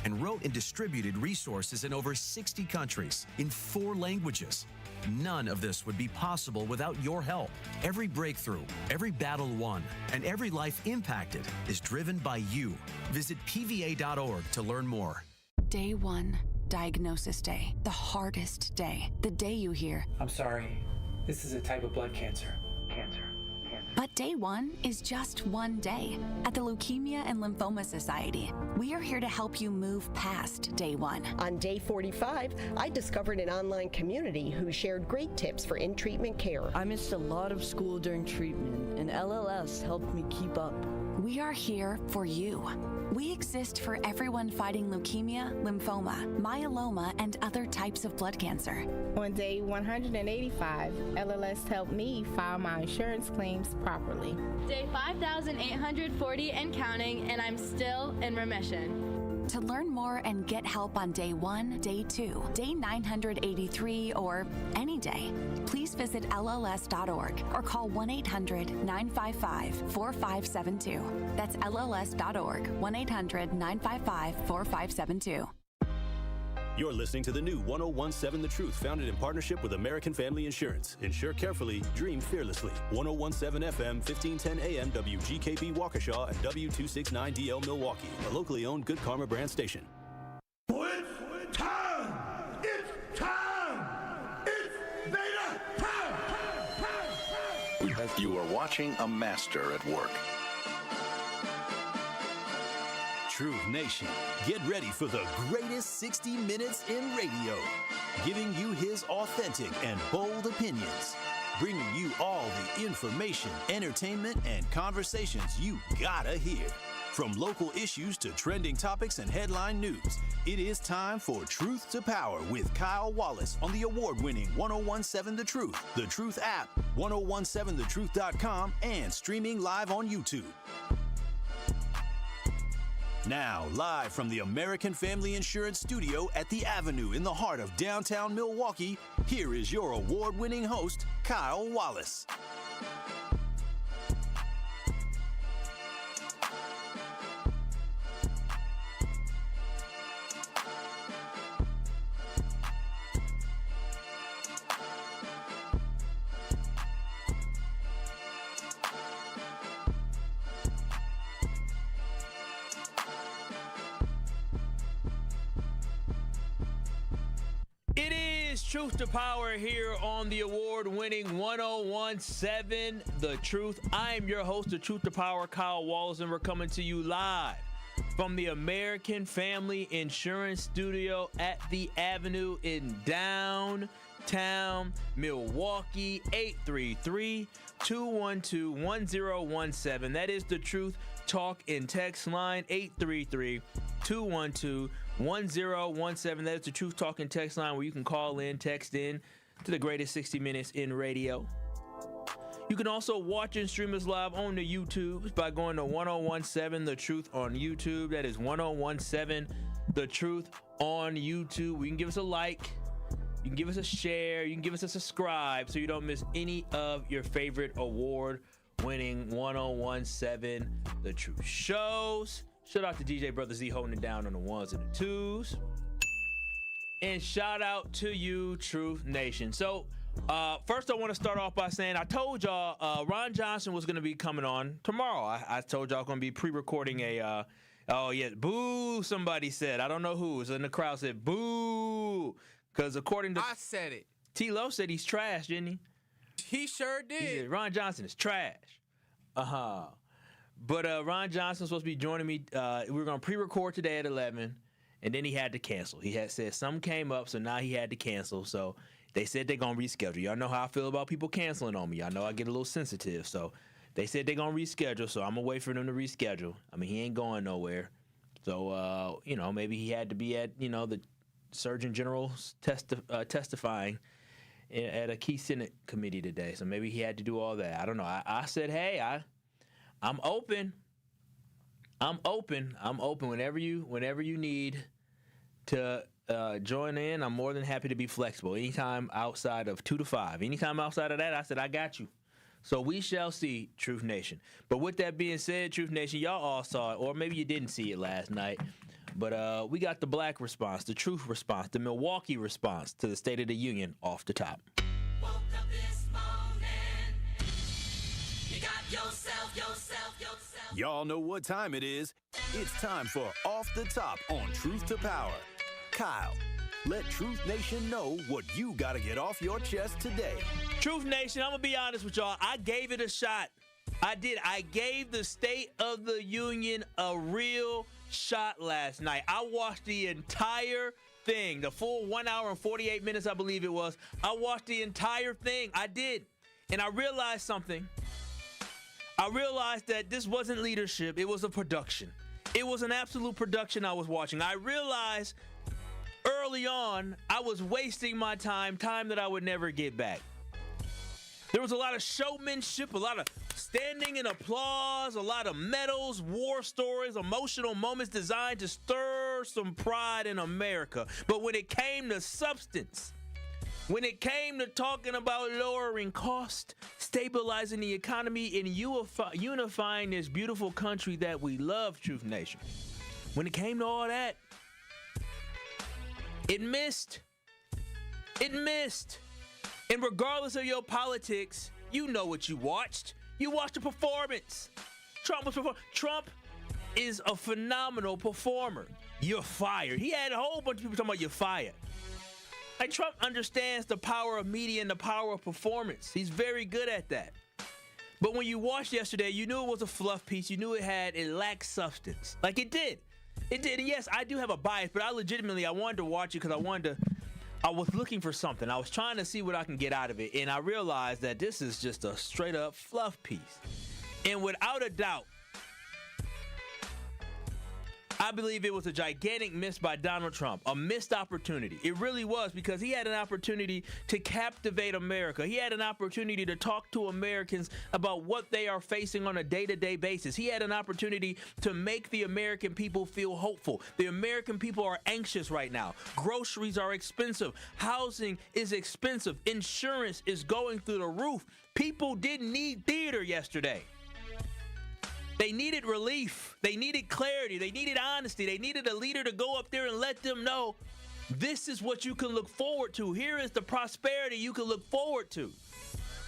and wrote and distributed resources in over 60 countries in 4 languages. None of this would be possible without your help. Every breakthrough, every battle won, and every life impacted is driven by you. Visit pva.org to learn more. Day 1, diagnosis day. The hardest day. The day you hear, I'm sorry, this is a type of blood cancer. But day 1 is just one day. At the Leukemia and Lymphoma Society, we are here to help you move past day 1. On day 45, I discovered an online community who shared great tips for in-treatment care. I missed a lot of school during treatment, and LLS helped me keep up. We are here for you. We exist for everyone fighting leukemia, lymphoma, myeloma, and other types of blood cancer. On day 185, LLS helped me file my insurance claims properly. Day 5,840 and counting, and I'm still in remission. To learn more and get help on day 1, day 2, day 983, or any day, please visit LLS.org or call 1-800-955-4572. That's LLS.org, 1-800-955-4572. You're listening to the new 1017 The Truth, founded in partnership with American Family Insurance. Insure carefully, dream fearlessly. 1017 FM, 1510 AM, WGKB Waukesha, and W269DL Milwaukee, a locally owned Good Karma brand station. It's time! It's time! It's beta time! You are watching a master at work. Truth Nation, get ready for the greatest 60 minutes in radio, giving you his authentic and bold opinions, bringing you all the information, entertainment, and conversations you gotta hear. From local issues to trending topics and headline news, it is time for Truth to Power with Kyle Wallace on the award-winning 1017 The Truth, The Truth app, 1017thetruth.com, and streaming live on YouTube. Now, live from the American Family Insurance Studio at the Avenue in the heart of downtown Milwaukee, here is your award-winning host, Kyle Wallace. Truth to Power here on the award-winning 1017 The Truth. I am your host of Truth to Power, Kyle Wallace, and we're coming to you live from the American Family Insurance Studio at the Avenue in downtown Milwaukee. 833-212-1017. That is the Truth Talk and Text line, 833-212-1017. That is the Truth Talk and Text line where you can call in, text in to the greatest 60 minutes in radio. You can also watch and stream us live on the YouTube by going to 1017 The Truth on YouTube. That is 1017 The Truth on YouTube. You can give us a like, you can give us a share, you can give us a subscribe so you don't miss any of your favorite award-winning 1017 The Truth shows. Shout out to DJ Brother Z holding it down on the ones and the twos. And shout out to you, Truth Nation. So, first I want to start off by saying I told y'all Ron Johnson was going to be coming on tomorrow. I told y'all going to be pre-recording a, oh yeah, boo, somebody said. I don't know who. So in the crowd said, boo. Because according to... I said it. T-Lo said he's trash, didn't he? He sure did. He said Ron Johnson is trash. Uh-huh. But Ron Johnson's supposed to be joining me. We were going to pre-record today at 11, and then he had to cancel. He had said something came up, so now he had to cancel. So they said they're going to reschedule. Y'all know how I feel about people canceling on me. Y'all know I get a little sensitive. So they said they're going to reschedule, so I'm going to wait for them to reschedule. I mean, he ain't going nowhere. So, maybe he had to be at, the Surgeon General's testifying at a key Senate committee today. So maybe he had to do all that. I don't know. I said, hey, I'm open. I'm open whenever you need to join in. I'm more than happy to be flexible. Anytime outside of 2 to 5. Anytime outside of that, I said, I got you. So we shall see, Truth Nation. But with that being said, Truth Nation, y'all all saw it, or maybe you didn't see it last night. But we got the black response, the truth response, the Milwaukee response to the State of the Union off the top. Woke up this morning. You got yourself. Y'all know what time it is. It's time for Off the Top on Truth to Power. Kyle, let Truth Nation know what you got to get off your chest today. Truth Nation, I'm going to be honest with y'all. I gave it a shot. I did. I gave the State of the Union a real shot last night. I watched the entire thing, the full 1 hour and 48 minutes, I believe it was. I watched the entire thing. I did. And I realized something. I realized that this wasn't leadership. It was a production. It was an absolute production I was watching. I realized early on I was wasting my time that I would never get back. There was a lot of showmanship, a lot of standing and applause, a lot of medals, war stories, emotional moments designed to stir some pride in America. But when it came to substance, when it came to talking about lowering cost, stabilizing the economy, and unifying this beautiful country that we love, Truth Nation, when it came to all that, it missed. It missed. And regardless of your politics, you know what you watched. You watched a performance. Trump is a phenomenal performer. You're fired. He had a whole bunch of people talking about you're fired. Like, Trump understands the power of media and the power of performance. He's very good at that. But when you watched yesterday, you knew it was a fluff piece. You knew it lacked substance. Like, it did. It did. And yes, I do have a bias, but I wanted to watch it because I was looking for something. I was trying to see what I can get out of it. And I realized that this is just a straight up fluff piece. And without a doubt, I believe it was a gigantic miss by Donald Trump, a missed opportunity. It really was, because he had an opportunity to captivate America. He had an opportunity to talk to Americans about what they are facing on a day-to-day basis. He had an opportunity to make the American people feel hopeful. The American people are anxious right now. Groceries are expensive. Housing is expensive. Insurance is going through the roof. People didn't need theater yesterday. They needed relief. They needed clarity. They needed honesty. They needed a leader to go up there and let them know, this is what you can look forward to. Here is the prosperity you can look forward to.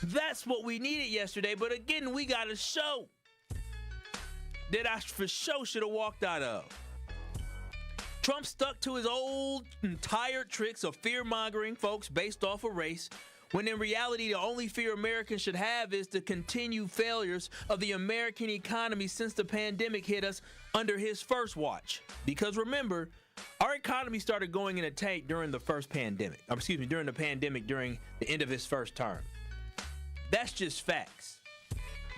That's what we needed yesterday. But again, we got a show that I for sure should have walked out of. Trump stuck to his old and tired tricks of fear-mongering folks based off of race, when in reality, the only fear Americans should have is the continued failures of the American economy since the pandemic hit us under his first watch. Because remember, our economy started going in a tank during the pandemic during the end of his first term. That's just facts.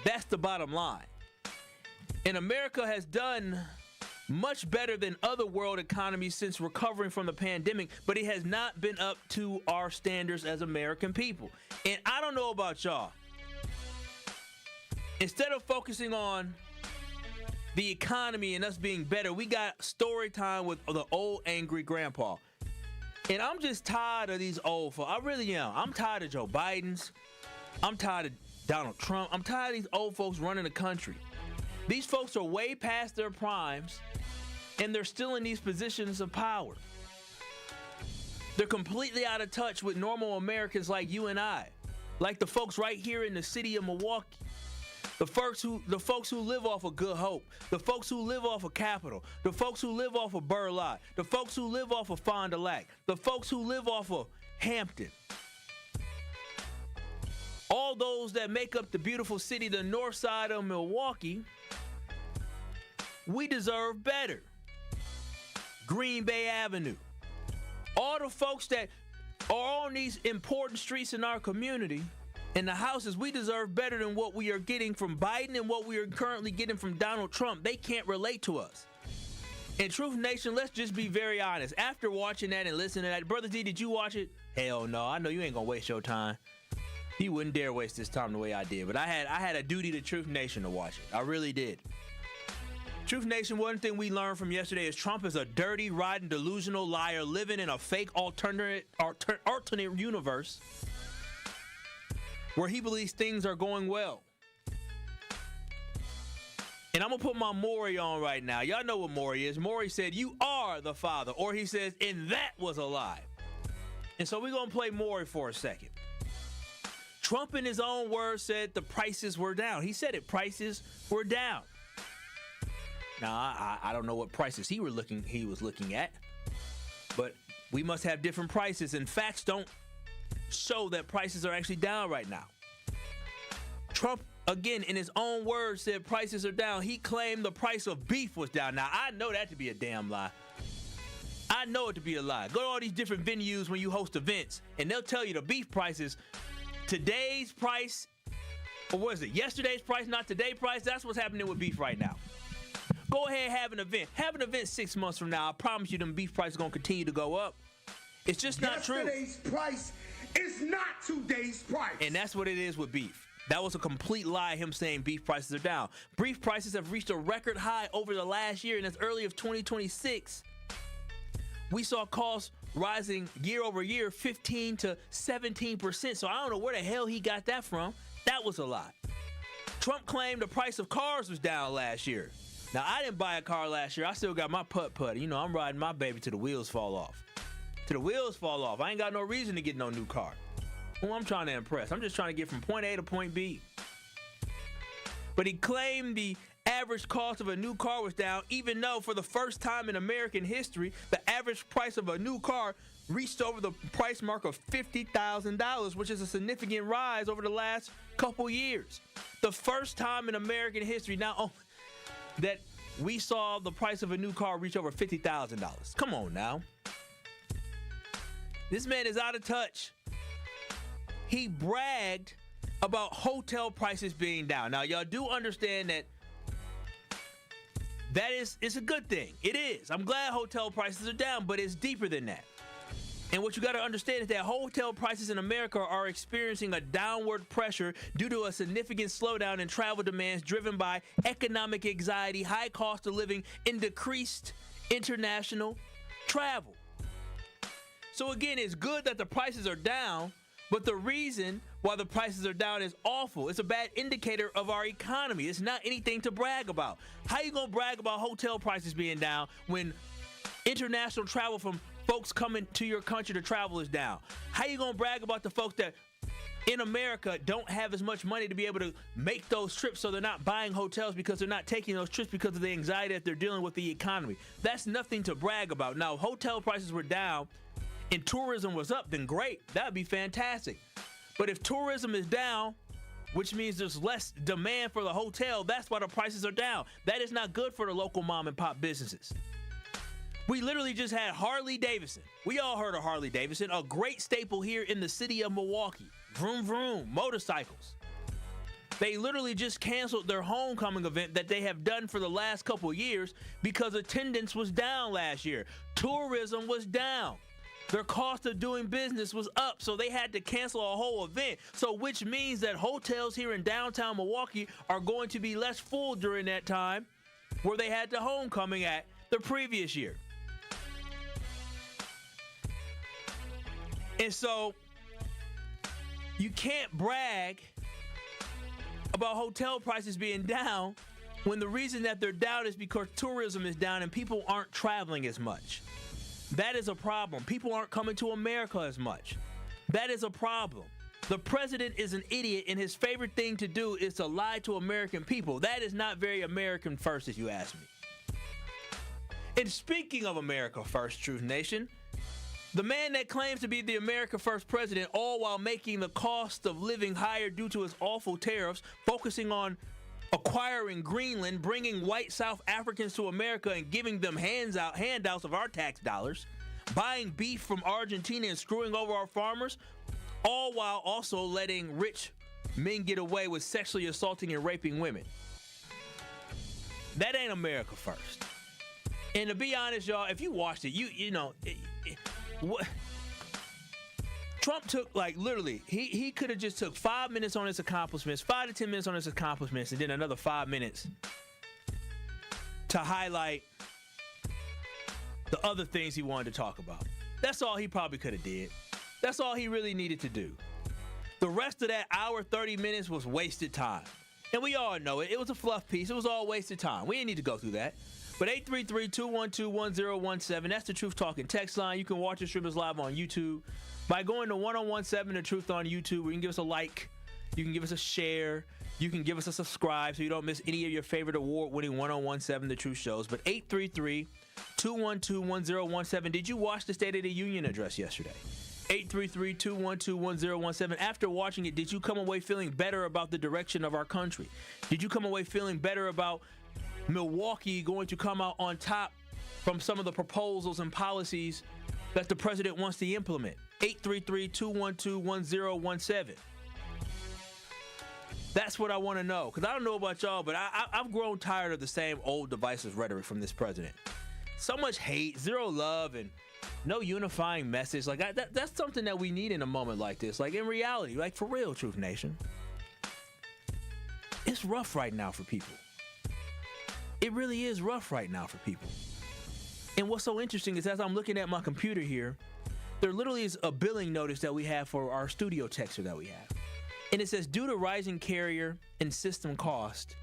That's the bottom line. And America has done much better than other world economies since recovering from the pandemic, but it has not been up to our standards as American people. And I don't know about y'all. Instead of focusing on the economy and us being better, we got story time with the old angry grandpa. And I'm just tired of these old folks. I really am. I'm tired of Joe Biden's. I'm tired of Donald Trump. I'm tired of these old folks running the country. These folks are way past their primes, and they're still in these positions of power. They're completely out of touch with normal Americans like you and I, like the folks right here in the city of Milwaukee, the folks who live off of Good Hope, the folks who live off of Capitol, the folks who live off of Burleigh, the folks who live off of Fond du Lac, the folks who live off of Hampton. All those that make up the beautiful city, the north side of Milwaukee, we deserve better. Green Bay Avenue. All the folks that are on these important streets in our community, in the houses, we deserve better than what we are getting from Biden and what we are currently getting from Donald Trump. They can't relate to us. And Truth Nation, let's just be very honest. After watching that and listening to that, Brother D, did you watch it? Hell no. I know you ain't gonna waste your time. You wouldn't dare waste this time the way I did. But I had a duty to Truth Nation to watch it. I really did. Truth Nation, one thing we learned from yesterday is Trump is a dirty, rotten, delusional liar living in a fake alternate universe where he believes things are going well. And I'm going to put my Maury on right now. Y'all know what Maury is. Maury said, "You are the father." Or he says, "And that was a lie." And so we're going to play Maury for a second. Trump, in his own words, said the prices were down. He said it. Prices were down. Now, I don't know what prices he was looking at, but we must have different prices, and facts don't show that prices are actually down right now. Trump, again, in his own words, said prices are down. He claimed the price of beef was down. Now, I know that to be a damn lie. I know it to be a lie. Go to all these different venues when you host events, and they'll tell you the beef prices, today's price, or what is it, yesterday's price, not today's price. That's what's happening with beef right now. Go ahead and have an event. Have an event 6 months from now. I promise you them beef prices are going to continue to go up. It's just not true. Yesterday's price is not today's price. And that's what it is with beef. That was a complete lie, him saying beef prices are down. Beef prices have reached a record high over the last year, and as early as 2026, we saw costs rising year over year 15 to 17%. So I don't know where the hell he got that from. That was a lie. Trump claimed the price of cars was down last year. Now, I didn't buy a car last year. I still got my putt-putt. You know, I'm riding my baby till the wheels fall off. Till the wheels fall off. I ain't got no reason to get no new car. Who I'm trying to impress? I'm just trying to get from point A to point B. But he claimed the average cost of a new car was down, even though for the first time in American history, the average price of a new car reached over the price mark of $50,000, which is a significant rise over the last couple years. The first time in American history now that we saw the price of a new car reach over $50,000. Come on now. This man is out of touch. He bragged about hotel prices being down. Now, y'all do understand that it's a good thing. It is. I'm glad hotel prices are down, but it's deeper than that. And what you got to understand is that hotel prices in America are experiencing a downward pressure due to a significant slowdown in travel demands driven by economic anxiety, high cost of living, and decreased international travel. So again, it's good that the prices are down, but the reason why the prices are down is awful. It's a bad indicator of our economy. It's not anything to brag about. How you gonna brag about hotel prices being down when international travel from folks coming to your country to travel is down? How you gonna brag about the folks that in America don't have as much money to be able to make those trips, so they're not buying hotels because they're not taking those trips because of the anxiety that they're dealing with the economy? That's nothing to brag about. Now, if hotel prices were down and tourism was up, then great. That would be fantastic. But if tourism is down, which means there's less demand for the hotel, that's why the prices are down. That is not good for the local mom and pop businesses. We literally just had Harley Davidson. We all heard of Harley Davidson, a great staple here in the city of Milwaukee. Vroom, vroom, motorcycles. They literally just canceled their homecoming event that they have done for the last couple of years because attendance was down last year. Tourism was down. Their cost of doing business was up, so they had to cancel a whole event. So which means that hotels here in downtown Milwaukee are going to be less full during that time where they had the homecoming at the previous year. And so you can't brag about hotel prices being down when the reason that they're down is because tourism is down and people aren't traveling as much. That is a problem. People aren't coming to America as much. That is a problem. The president is an idiot, and his favorite thing to do is to lie to American people. That is not very American first, if you ask me. And speaking of America First, Truth Nation, the man that claims to be the America First president, all while making the cost of living higher due to his awful tariffs, focusing on acquiring Greenland, bringing white South Africans to America and giving them handouts of our tax dollars, buying beef from Argentina and screwing over our farmers, all while also letting rich men get away with sexually assaulting and raping women. That ain't America First. And to be honest, y'all, if you watched it, you know, what Trump took, like, literally, he could have just took 5 minutes on his accomplishments, 5 to 10 minutes on his accomplishments, and then another 5 minutes to highlight the other things he wanted to talk about. That's all he probably could have did. That's all he really needed to do. The rest of that hour, 30 minutes was wasted time. And we all know it. It was a fluff piece. It was all a waste of time. We didn't need to go through that. But 833-212-1017, that's the Truth Talking text line. You can watch the streamers live on YouTube by going to 1017 The Truth on YouTube, where you can give us a like, you can give us a share, you can give us a subscribe so you don't miss any of your favorite award-winning 1017 The Truth shows. But 833-212-1017, did you watch the State of the Union address yesterday? 833-212-1017. After watching it, did you come away feeling better about the direction of our country? Did you come away feeling better about Milwaukee going to come out on top from some of the proposals and policies that the president wants to implement? 833-212-1017. That's what I want to know, because I don't know about y'all, but I've grown tired of the same old divisive rhetoric from this president. So much hate, zero love, and no unifying message. Like that's something that we need in a moment like this. Like in reality, like for real, Truth Nation. It's rough right now for people. It really is rough right now for people. And what's so interesting is as I'm looking at my computer here, there literally is a billing notice that we have for our studio texter that we have. And it says, due to rising carrier and system cost,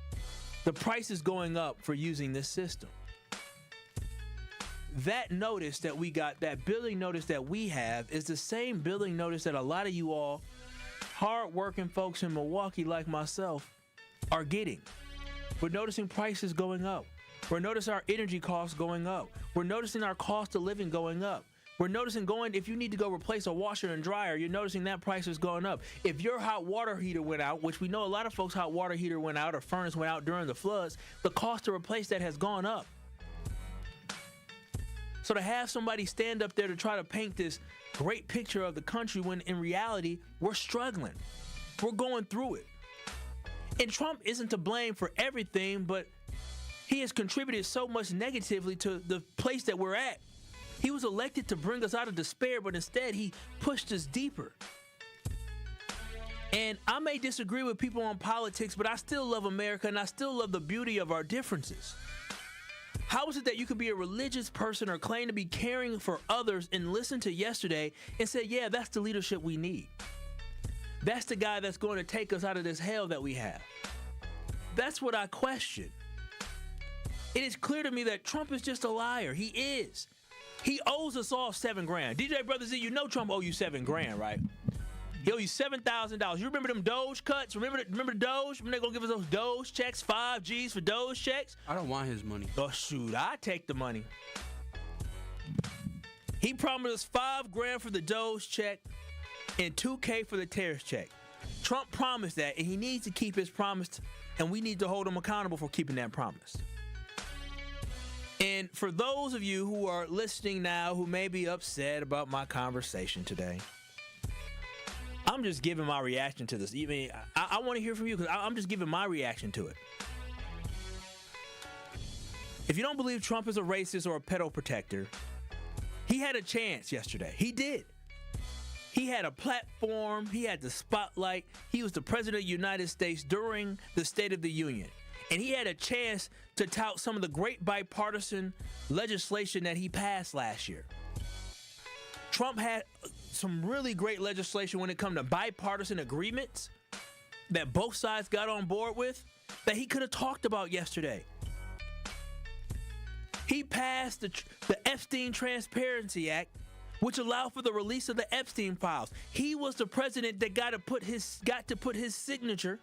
the price is going up for using this system. That notice that we got, that billing notice that we have, is the same billing notice that a lot of you all, hard-working folks in Milwaukee like myself, are getting. We're noticing prices going up. We're noticing our energy costs going up. We're noticing our cost of living going up. We're noticing if you need to go replace a washer and dryer, you're noticing that price is going up. If your hot water heater went out, which we know a lot of folks' hot water heater went out or furnace went out during the floods, the cost to replace that has gone up. So to have somebody stand up there to try to paint this great picture of the country when in reality, we're struggling. We're going through it. And Trump isn't to blame for everything, but he has contributed so much negatively to the place that we're at. He was elected to bring us out of despair, but instead he pushed us deeper. And I may disagree with people on politics, but I still love America and I still love the beauty of our differences. How is it that you could be a religious person or claim to be caring for others and listen to yesterday and say, yeah, that's the leadership we need? That's the guy that's going to take us out of this hell that we have. That's what I question. It is clear to me that Trump is just a liar. He is. He owes us all $7,000. DJ Brother Z, you know Trump owe you $7,000, right? He owe you $7,000. You remember them Doge cuts? Remember the Doge? Remember they gonna give us those Doge checks, 5 G's for Doge checks? I don't want his money. Oh shoot, I take the money. He promised us $5,000 for the Doge check and $2,000 for the terrorist check. Trump promised that, and he needs to keep his promise, and we need to hold him accountable for keeping that promise. And for those of you who are listening now who may be upset about my conversation today, I'm just giving my reaction to this. I want to hear from you because I'm just giving my reaction to it. If you don't believe Trump is a racist or a pedo protector, he had a chance yesterday. He did. He had a platform. He had the spotlight. He was the president of the United States during the State of the Union. And he had a chance to tout some of the great bipartisan legislation that he passed last year. Trump had some really great legislation when it comes to bipartisan agreements that both sides got on board with that he could have talked about yesterday. He passed the Epstein Transparency Act, which allowed for the release of the Epstein files. He was the president that got to put his signature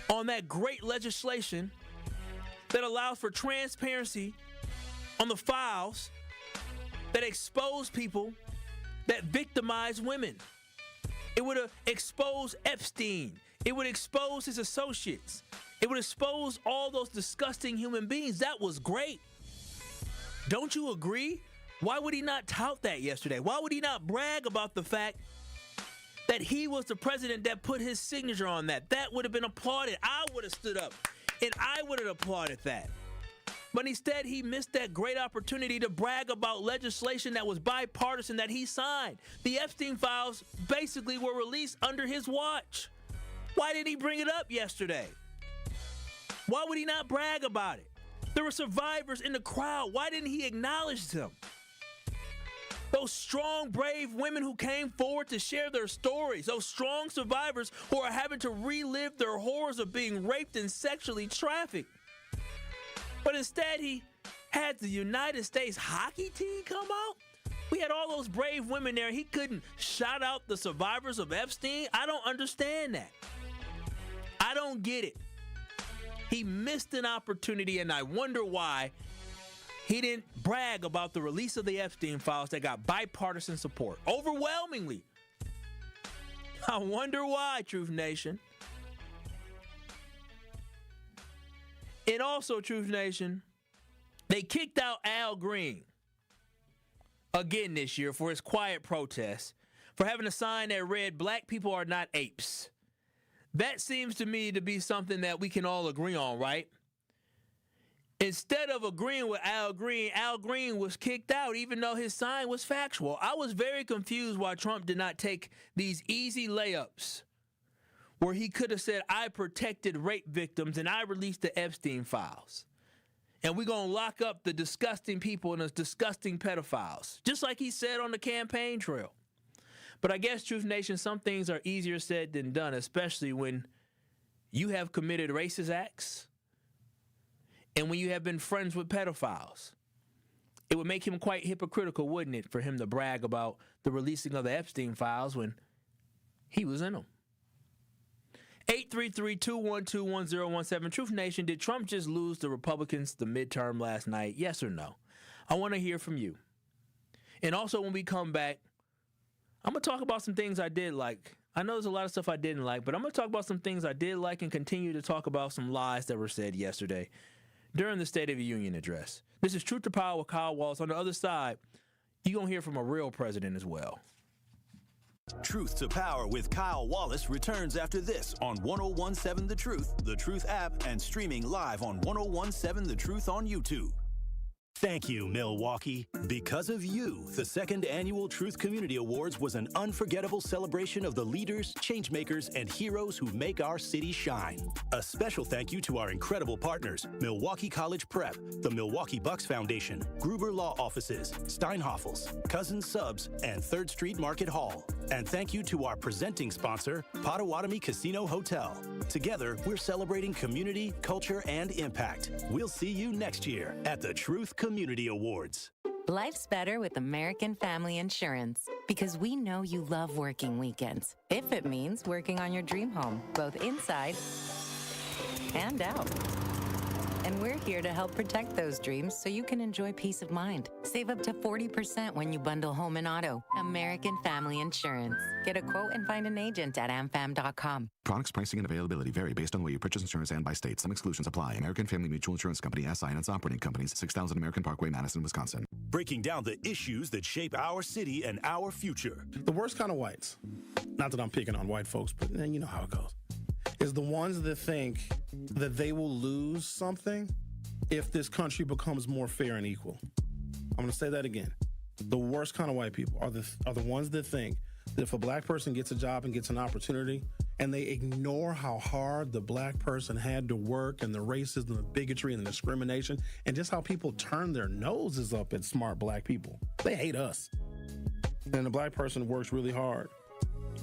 on that great legislation that allows for transparency on the files that expose people that victimize women. It would expose Epstein. It would expose his associates. It would expose all those disgusting human beings. That was great. Don't you agree? Why would he not tout that yesterday? Why would he not brag about the fact that he was the president that put his signature on that? That would have been applauded. I would have stood up and I would have applauded that. But instead, he missed that great opportunity to brag about legislation that was bipartisan that he signed. The Epstein files basically were released under his watch. Why didn't he bring it up yesterday? Why would he not brag about it? There were survivors in the crowd. Why didn't he acknowledge them? Those strong, brave women who came forward to share their stories. Those strong survivors who are having to relive their horrors of being raped and sexually trafficked. But instead, he had the United States hockey team come out. We had all those brave women there. He couldn't shout out the survivors of Epstein. I don't understand that. I don't get it. He missed an opportunity, and I wonder why he didn't brag about the release of the Epstein files that got bipartisan support. Overwhelmingly. I wonder why, Truth Nation. And also, Truth Nation, they kicked out Al Green again this year for his quiet protest for having a sign that read, "Black people are not apes." That seems to me to be something that we can all agree on, right? Instead of agreeing with Al Green was kicked out even though his sign was factual. I was very confused why Trump did not take these easy layups where he could have said, "I protected rape victims and I released the Epstein files. And we're going to lock up the disgusting people and the disgusting pedophiles," just like he said on the campaign trail. But I guess, Truth Nation, some things are easier said than done, especially when you have committed racist acts and when you have been friends with pedophiles. It would make him quite hypocritical, wouldn't it, for him to brag about the releasing of the Epstein files when he was in them. 833-212-1017. Truth Nation, did Trump just lose the Republicans the midterm last night? Yes or no? I want to hear from you. And also, when we come back, I'm going to talk about some things I did like. I know there's a lot of stuff I didn't like, but I'm going to talk about some things I did like and continue to talk about some lies that were said yesterday during the State of the Union address. This is Truth to Power with Kyle Wallace. On the other side, you're going to hear from a real president as well. Truth to Power with Kyle Wallace returns after this on 1017 The Truth app, and streaming live on 1017 The Truth on YouTube. Thank you, Milwaukee. Because of you, the second annual Truth Community Awards was an unforgettable celebration of the leaders, changemakers, and heroes who make our city shine. A special thank you to our incredible partners, Milwaukee College Prep, the Milwaukee Bucks Foundation, Gruber Law Offices, Steinhoffels, Cousins Subs, and 3rd Street Market Hall. And thank you to our presenting sponsor, Potawatomi Casino Hotel. Together, we're celebrating community, culture, and impact. We'll see you next year at the Truth Community Awards. Life's better with American Family Insurance because we know you love working weekends. If it means working on your dream home, both inside and out. And we're here to help protect those dreams so you can enjoy peace of mind. Save up to 40% when you bundle home and auto. American Family Insurance. Get a quote and find an agent at amfam.com. Products, pricing, and availability vary based on where you purchase insurance and by state. Some exclusions apply. American Family Mutual Insurance Company, SI, and its operating companies, 6000 American Parkway, Madison, Wisconsin. Breaking down the issues that shape our city and our future. The worst kind of whites, not that I'm picking on white folks, but you know how it goes, is the ones that think that they will lose something if this country becomes more fair and equal. I'm going to say that again. The worst kind of white people are the ones that think that if a black person gets a job and gets an opportunity and they ignore how hard the black person had to work and the racism, the bigotry, and the discrimination, and just how people turn their noses up at smart black people. They hate us. And the black person works really hard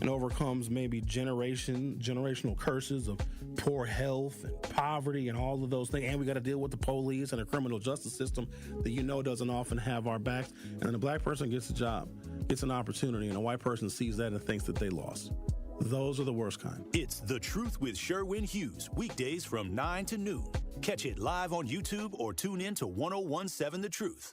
and overcomes maybe generational curses of poor health and poverty and all of those things. And we got to deal with the police and the criminal justice system that you know doesn't often have our backs. And then the black person gets a job, gets an opportunity, and a white person sees that and thinks that they lost. Those are the worst kind. It's The Truth with Sherwin Hughes, weekdays from 9 to noon. Catch it live on YouTube or tune in to 1017 The Truth.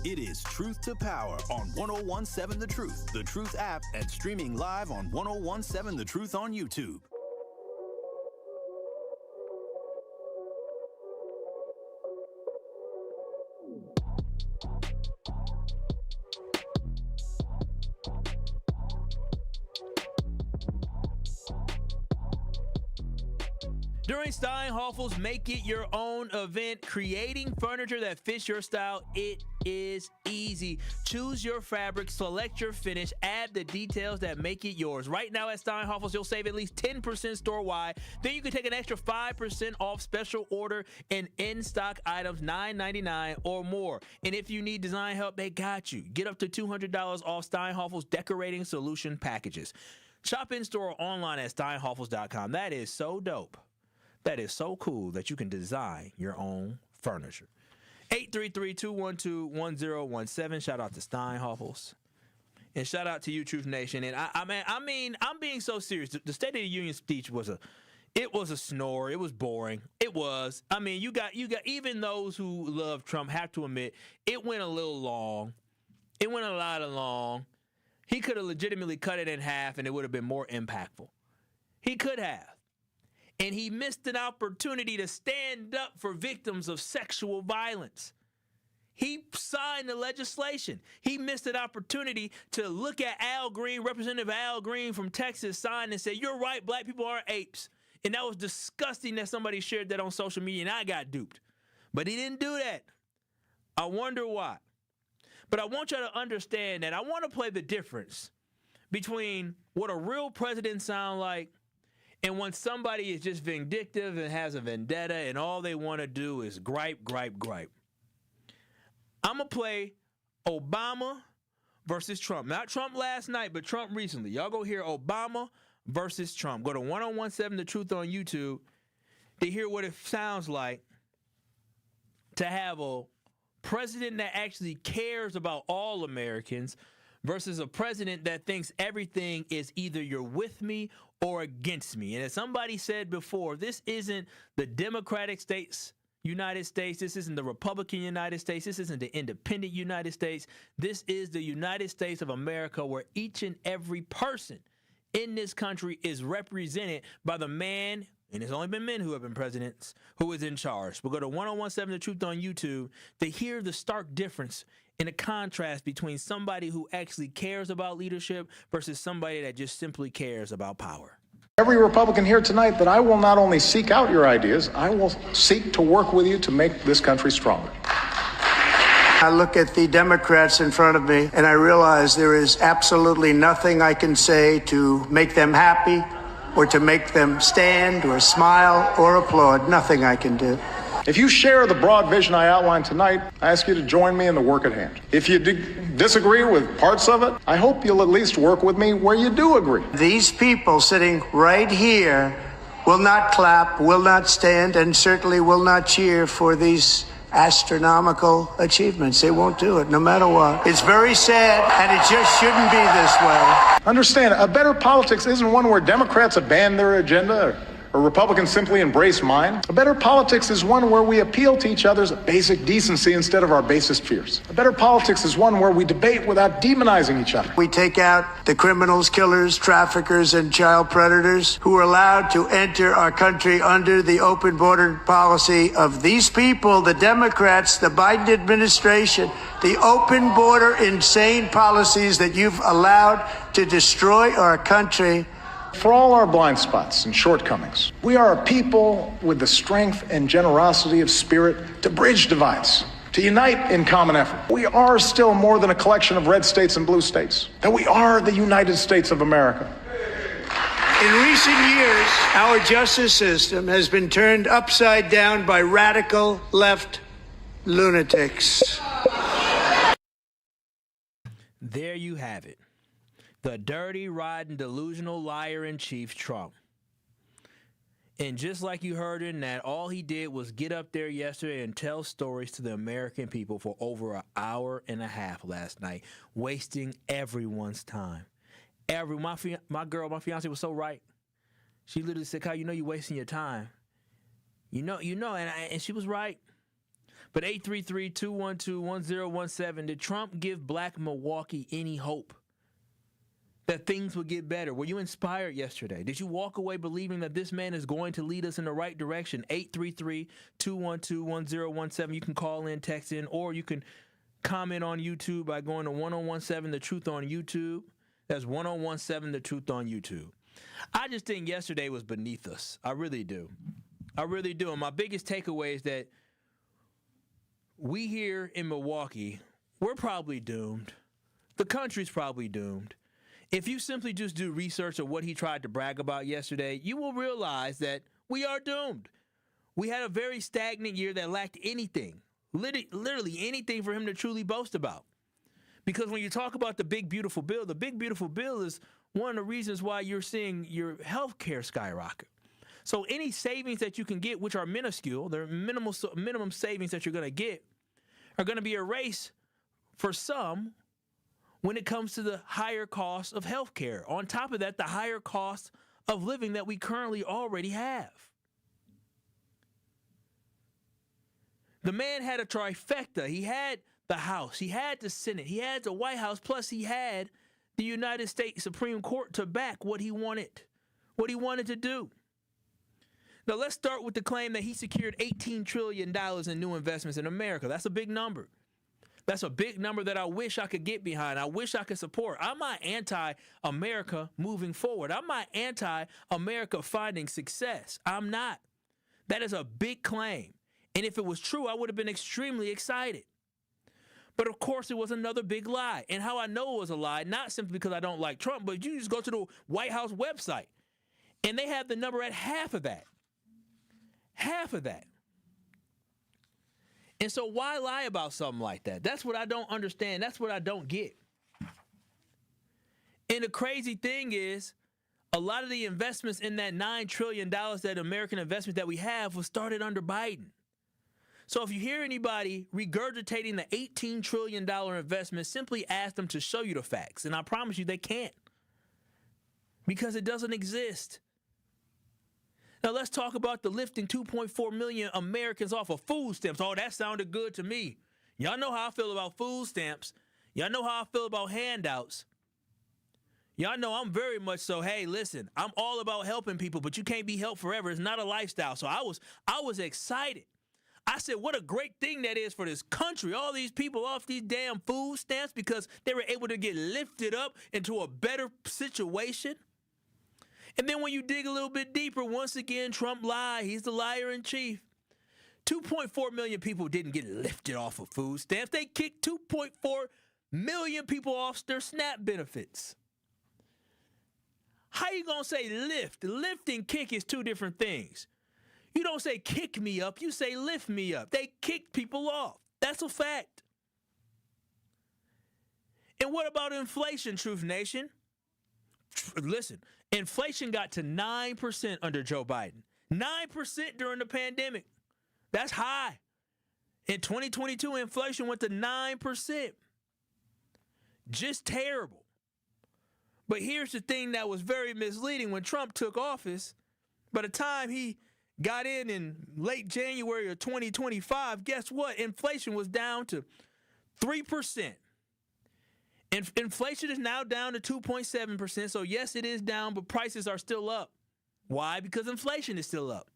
It is Truth to Power on 1017 The Truth app, and streaming live on 1017 The Truth on YouTube. During Steinhoffel's Make It Your Own event, creating furniture that fits your style, it is easy. Choose your fabric, select your finish, add the details that make it yours. Right now at Steinhoffel's, you'll save at least 10% store-wide. Then you can take an extra 5% off special order and in-stock items, $9.99 or more. And if you need design help, they got you. Get up to $200 off Steinhoffel's decorating solution packages. Shop in-store or online at steinhoffels.com. That is so dope. That is so cool that you can design your own furniture. 833-212-1017. Shout out to Steinhoffels. And shout out to you, Truth Nation. And I'm being so serious. The State of the Union speech was a snore. It was boring. It was. I mean, you got even those who love Trump have to admit it went a little long. It went a lot long. He could have legitimately cut it in half and it would have been more impactful. He could have. And he missed an opportunity to stand up for victims of sexual violence. He signed the legislation. He missed an opportunity to look at Al Green, Representative Al Green from Texas, signed and said, "You're right, black people aren't apes." And that was disgusting that somebody shared that on social media, and I got duped. But he didn't do that. I wonder why. But I want y'all to understand that I want to play the difference between what a real president sounds like and when somebody is just vindictive and has a vendetta and all they want to do is gripe. I'm going to play Obama versus Trump. Not Trump last night, but Trump recently. Y'all go hear Obama versus Trump. Go to 1017 The Truth on YouTube to hear what it sounds like to have a president that actually cares about all Americans versus a president that thinks everything is either you're with me or against me. And as somebody said before, this isn't the Democratic United States. This isn't the Republican United States. This isn't the independent United States. This is the United States of America, where each and every person in this country is represented by the man, and it's only been men who have been presidents, who is in charge. We'll go to 1017 The Truth on YouTube to hear the stark difference in the contrast between somebody who actually cares about leadership versus somebody that just simply cares about power. Every Republican here tonight, that I will not only seek out your ideas, I will seek to work with you to make this country stronger. I look at the Democrats in front of me and I realize there is absolutely nothing I can say to make them happy or to make them stand or smile or applaud. Nothing I can do. If you share the broad vision I outlined tonight, I ask you to join me in the work at hand. If you disagree with parts of it, I hope you'll at least work with me where you do agree. These people sitting right here will not clap, will not stand, and certainly will not cheer for these astronomical achievements. They won't do it, no matter what. It's very sad, and it just shouldn't be this way. Understand, a better politics isn't one where Democrats abandon their agenda or Republicans simply embrace mine. A better politics is one where we appeal to each other's basic decency instead of our basest fears. A better politics is one where we debate without demonizing each other. We take out the criminals, killers, traffickers, and child predators who are allowed to enter our country under the open border policy of these people, the Democrats, the Biden administration, the open border insane policies that you've allowed to destroy our country. For all our blind spots and shortcomings, we are a people with the strength and generosity of spirit to bridge divides, to unite in common effort. We are still more than a collection of red states and blue states, that we are the United States of America. In recent years, our justice system has been turned upside down by radical left lunatics. There you have it. The dirty, rotten, delusional liar-in-chief, Trump. And just like you heard in that, all he did was get up there yesterday and tell stories to the American people for over an hour and a half last night, wasting everyone's time. My fiance was so right. She literally said, "Kyle, you know you're wasting your time. You know, and she was right." But 833-212-1017, did Trump give Black Milwaukee any hope that things will get better? Were you inspired yesterday? Did you walk away believing that this man is going to lead us in the right direction? 833-212-1017. You can call in, text in, or you can comment on YouTube by going to 1017 The Truth on YouTube. That's 1017 The Truth on YouTube. I just think yesterday was beneath us. I really do. And my biggest takeaway is that we here in Milwaukee, we're probably doomed. The country's probably doomed. If you simply just do research of what he tried to brag about yesterday, you will realize that we are doomed. We had a very stagnant year that lacked anything, literally anything for him to truly boast about. Because when you talk about the big, beautiful bill is one of the reasons why you're seeing your health care skyrocket. So any savings that you can get, which are minuscule, they're minimum savings that you're going to get, are going to be erased for some when it comes to the higher cost of health care. On top of that, the higher cost of living that we currently already have. The man had a trifecta. He had the House, he had the Senate, he had the White House, plus he had the United States Supreme Court to back what he wanted to do. Now let's start with the claim that he secured $18 trillion in new investments in America. That's a big number. That's a big number that I wish I could get behind. I wish I could support. I'm not anti-America moving forward. I'm not anti-America finding success. I'm not. That is a big claim. And if it was true, I would have been extremely excited. But of course, it was another big lie. And how I know it was a lie, not simply because I don't like Trump, but you just go to the White House website, and they have the number at half of that. Half of that. And so why lie about something like that? That's what I don't understand. That's what I don't get. And the crazy thing is, a lot of the investments in that $9 trillion, that American investment that we have, was started under Biden. So if you hear anybody regurgitating the $18 trillion investment, simply ask them to show you the facts. And I promise you they can't. Because it doesn't exist. Now let's talk about the lifting 2.4 million Americans off of food stamps. Oh, that sounded good to me. Y'all know how I feel about food stamps. Y'all know how I feel about handouts. Y'all know I'm very much so, hey, listen, I'm all about helping people, but you can't be helped forever. It's not a lifestyle. So I was excited. I said, what a great thing that is for this country. All these people off these damn food stamps because they were able to get lifted up into a better situation. And then when you dig a little bit deeper, once again, Trump lied. He's the liar in chief. 2.4 million people didn't get lifted off of food stamps. They kicked 2.4 million people off their SNAP benefits. How you gonna say lift? Lift and kick is two different things. You don't say kick me up, you say lift me up. They kicked people off. That's a fact. And what about inflation, Truth Nation? Listen, inflation got to 9% under Joe Biden. 9% during the pandemic. That's high. In 2022, inflation went to 9%. Just terrible. But here's the thing that was very misleading. When Trump took office, by the time he got in late January of 2025, guess what? Inflation was down to 3%. Inflation is now down to 2.7%. So yes, it is down, but prices are still up. Why? Because inflation is still up.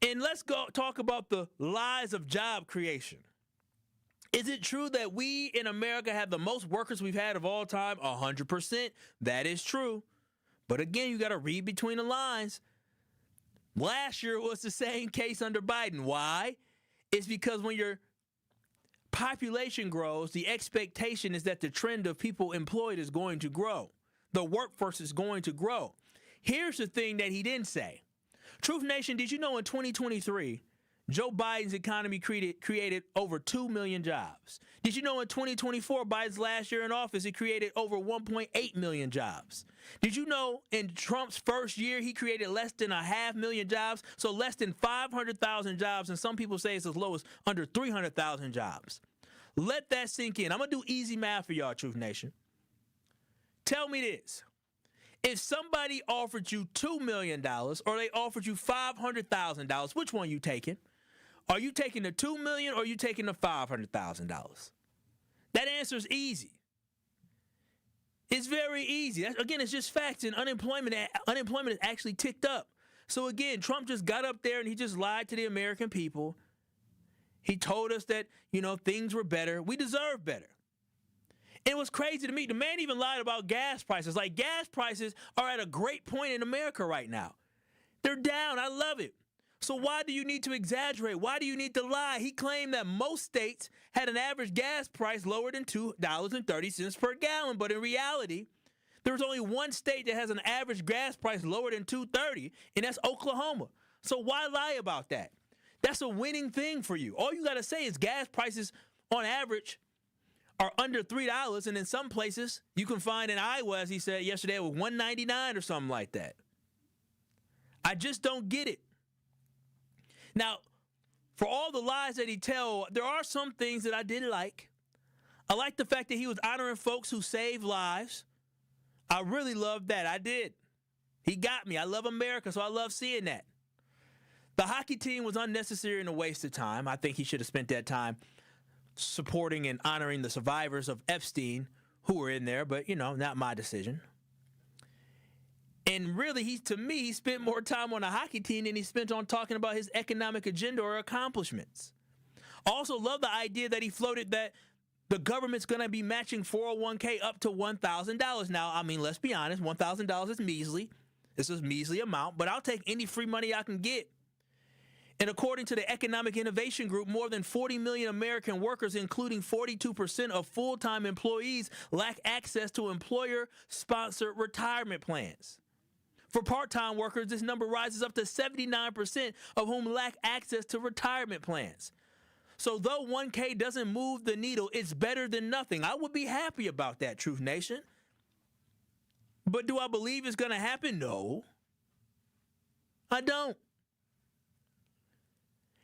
And let's go talk about the lies of job creation. Is it true that we in America have the most workers we've had of all time? 100%. That is true. But again, you got to read between the lines. Last year was the same case under Biden. Why? It's because when your population grows, the expectation is that the trend of people employed is going to grow. The workforce is going to grow. Here's the thing that he didn't say. Truth Nation, did you know in 2023, Joe Biden's economy created over 2 million jobs? Did you know in 2024, Biden's last year in office, he created over 1.8 million jobs? Did you know in Trump's first year, he created less than 500,000 jobs? So less than 500,000 jobs, and some people say it's as low as under 300,000 jobs. Let that sink in. I'm going to do easy math for y'all, Truth Nation. Tell me this. If somebody offered you $2 million or they offered you $500,000, which one are you taking? Are you taking the $2 million or are you taking the $500,000? That answer is easy. It's very easy. Again, it's just facts, and unemployment has actually ticked up. So again, Trump just got up there and he just lied to the American people. He told us that, things were better. We deserve better. It was crazy to me. The man even lied about gas prices. Like, gas prices are at a great point in America right now. They're down. I love it. So why do you need to exaggerate? Why do you need to lie? He claimed that most states had an average gas price lower than $2.30 per gallon, but in reality, there's only one state that has an average gas price lower than $2.30, and that's Oklahoma. So why lie about that? That's a winning thing for you. All you got to say is gas prices on average are under $3, and in some places you can find in Iowa, as he said yesterday, with $1.99 or something like that. I just don't get it. Now, for all the lies that he tells, there are some things that I did like. I like the fact that he was honoring folks who saved lives. I really loved that. I did. He got me. I love America, so I love seeing that. The hockey team was unnecessary and a waste of time. I think he should have spent that time supporting and honoring the survivors of Epstein who were in there, but, not my decision. And really, he spent more time on the hockey team than he spent on talking about his economic agenda or accomplishments. Also, love the idea that he floated that the government's going to be matching 401k up to $1,000. Now, let's be honest, $1,000 is measly. It's a measly amount, but I'll take any free money I can get. And according to the Economic Innovation Group, more than 40 million American workers, including 42% of full-time employees, lack access to employer-sponsored retirement plans. For part-time workers, this number rises up to 79% of whom lack access to retirement plans. So though 1K doesn't move the needle, it's better than nothing. I would be happy about that, Truth Nation. But do I believe it's going to happen? No, I don't.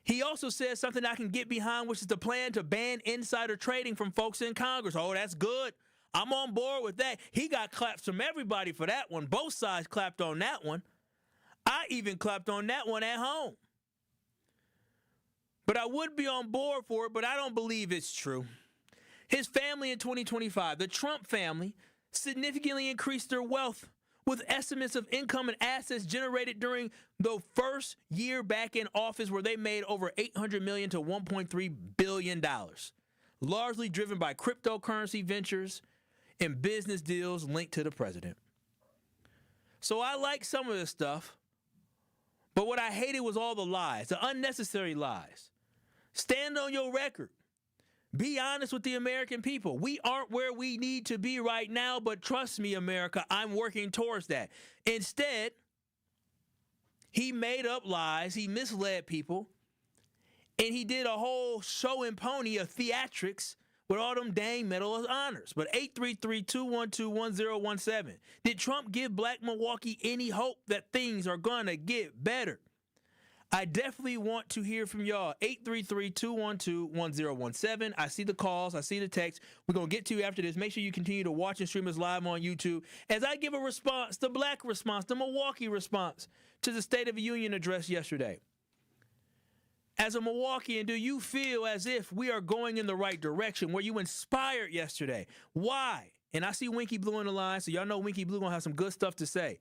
He also says something I can get behind, which is the plan to ban insider trading from folks in Congress. Oh, that's good. I'm on board with that. He got claps from everybody for that one. Both sides clapped on that one. I even clapped on that one at home. But I would be on board for it, but I don't believe it's true. His family in 2025, the Trump family, significantly increased their wealth with estimates of income and assets generated during the first year back in office where they made over $800 million to $1.3 billion, largely driven by cryptocurrency ventures and business deals linked to the president. So I like some of this stuff, but what I hated was all the lies, the unnecessary lies. Stand on your record. Be honest with the American people. We aren't where we need to be right now, but trust me, America, I'm working towards that. Instead, he made up lies, he misled people, and he did a whole show and pony of theatrics with all them dang Medal of Honors. But 833-212-1017. Did Trump give Black Milwaukee any hope that things are going to get better? I definitely want to hear from y'all. 833-212-1017. I see the calls. I see the text. We're going to get to you after this. Make sure you continue to watch and stream us live on YouTube as I give a response, the Black response, the Milwaukee response to the State of the Union address yesterday. As a Milwaukeean, do you feel as if we are going in the right direction? Were you inspired yesterday? Why? And I see Winky Blue on the line, so y'all know Winky Blue going to have some good stuff to say.